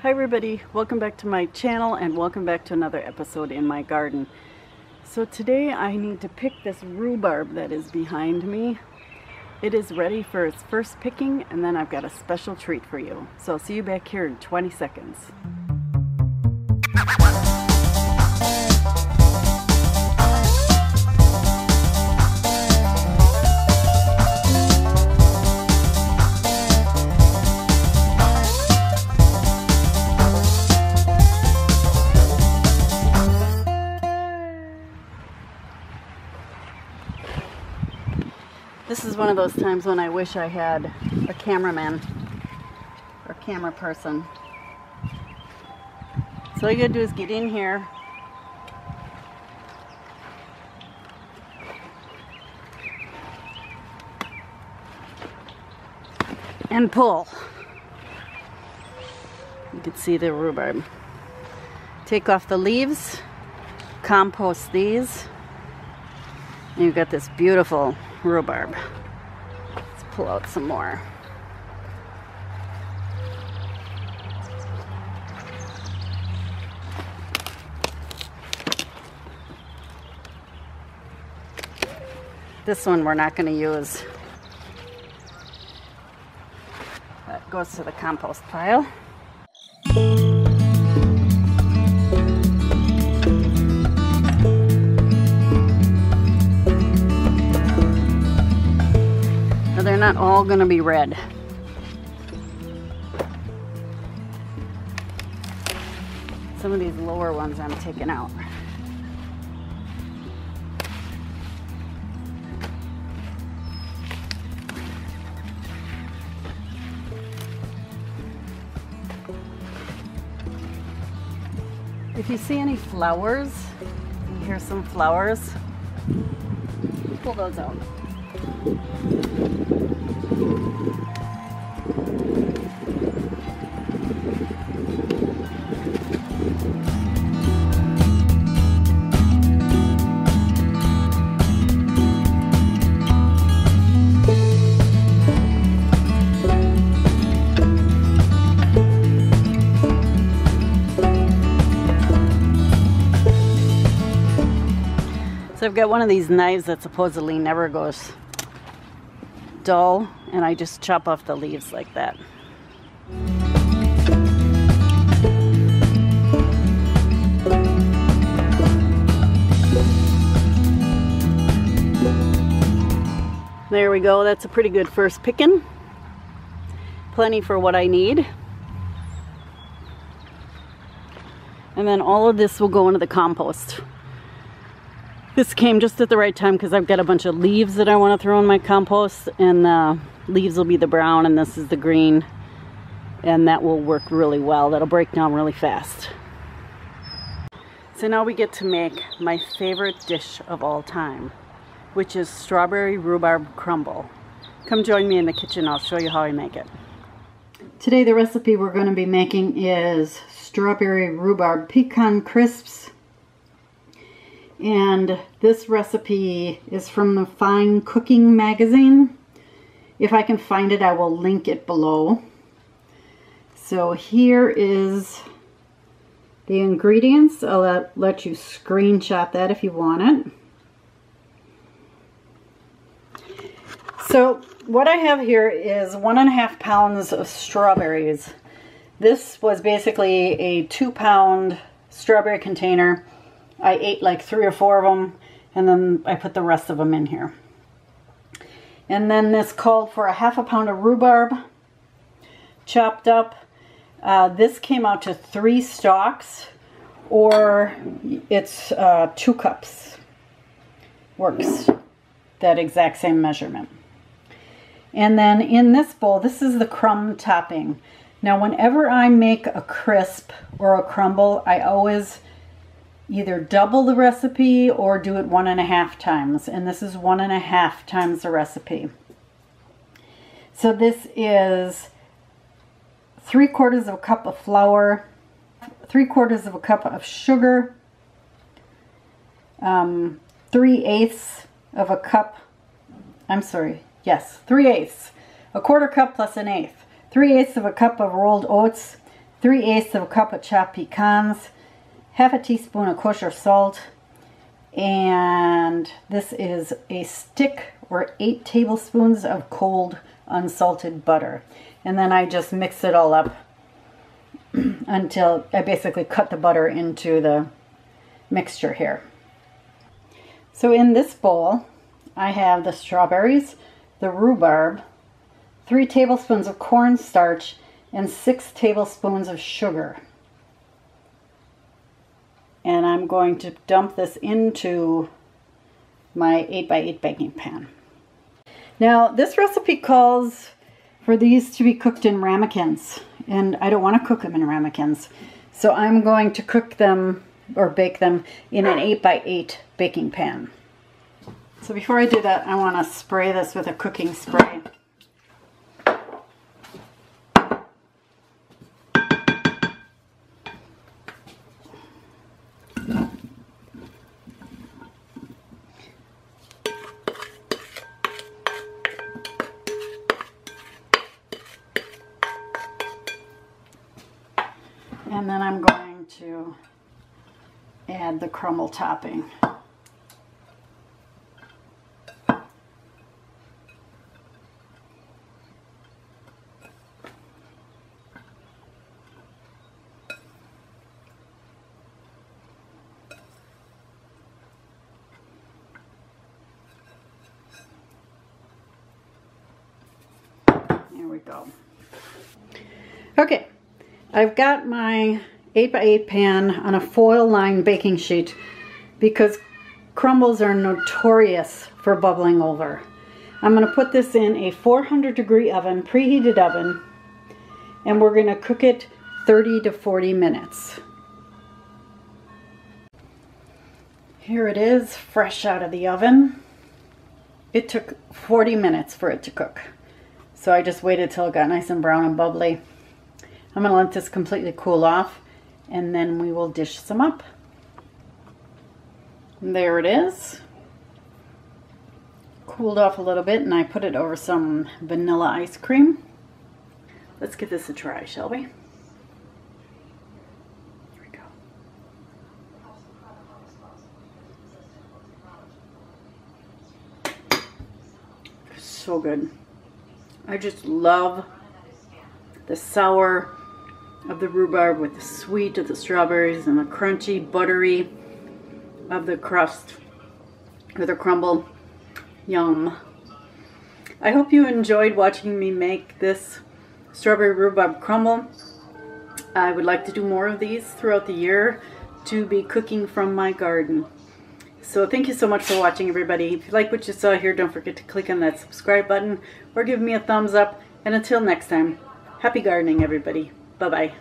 Hi everybody, welcome back to my channel and welcome back to another episode in my garden. So today I need to pick this rhubarb that is behind me. It is ready for its first picking and then I've got a special treat for you. So I'll see you back here in 20 seconds. This is one of those times when I wish I had a cameraman or camera person. So all you gotta do is get in here and pull. You can see the rhubarb. Take off the leaves, compost these, and you've got this beautiful rhubarb. Let's pull out some more. This one we're not going to use. That goes to the compost pile. They're not all going to be red. Some of these lower ones I'm taking out. If you see any flowers, you hear some flowers, pull those out. So I've got one of these knives that supposedly never goes dull, and I just chop off the leaves like that. There we go, that's a pretty good first picking. Plenty for what I need. And then all of this will go into the compost. This came just at the right time because I've got a bunch of leaves that I want to throw in my compost, and the leaves will be the brown and this is the green, and that will work really well. That'll break down really fast. So now we get to make my favorite dish of all time, which is strawberry rhubarb crumble. Come join me in the kitchen, I'll show you how I make it. Today the recipe we're going to be making is strawberry rhubarb pecan crisps. And this recipe is from the Fine Cooking magazine. If I can find it, I will link it below. So here is the ingredients. I'll let you screenshot that if you want it. So what I have here is 1.5 pounds of strawberries. This was basically a 2-pound strawberry container. I ate like 3 or 4 of them, and then I put the rest of them in here. And then this called for 1/2 pound of rhubarb, chopped up. This came out to 3 stalks, or it's 2 cups. Works that exact same measurement. And then in this bowl, this is the crumb topping. Now whenever I make a crisp or a crumble, I always either double the recipe or do it 1.5 times, and this is 1.5 times the recipe. So this is 3/4 cup of flour, 3/4 cup of sugar, 3/8 cup, I'm sorry, yes, 3/8, 1/4 cup plus 1/8, 3/8 cup of rolled oats, 3/8 of a cup of chopped pecans, half a teaspoon of kosher salt, and this is a stick or 8 tablespoons of cold unsalted butter. And then I just mix it all up until I basically cut the butter into the mixture here. So in this bowl, I have the strawberries, the rhubarb, 3 tablespoons of cornstarch, and 6 tablespoons of sugar. And I'm going to dump this into my 8x8 baking pan. Now, this recipe calls for these to be cooked in ramekins, and I don't want to cook them in ramekins. So I'm going to cook them or bake them in an 8x8 baking pan. So before I do that, I want to spray this with a cooking spray. And then I'm going to add the crumble topping. There we go. Okay. I've got my 8x8 pan on a foil-lined baking sheet because crumbles are notorious for bubbling over. I'm going to put this in a 400-degree oven, preheated oven, and we're going to cook it 30 to 40 minutes. Here it is, fresh out of the oven. It took 40 minutes for it to cook. So I just waited till it got nice and brown and bubbly. I'm going to let this completely cool off, and then we will dish some up. And there it is. Cooled off a little bit, and I put it over some vanilla ice cream. Let's give this a try, shall we? Here we go. So good. I just love the sour of the rhubarb with the sweet of the strawberries and the crunchy, buttery of the crust or the crumble. Yum. I hope you enjoyed watching me make this strawberry rhubarb crumble. I would like to do more of these throughout the year to be cooking from my garden. So thank you so much for watching, everybody. If you like what you saw here, don't forget to click on that subscribe button or give me a thumbs up. And until next time, happy gardening, everybody. Bye-bye.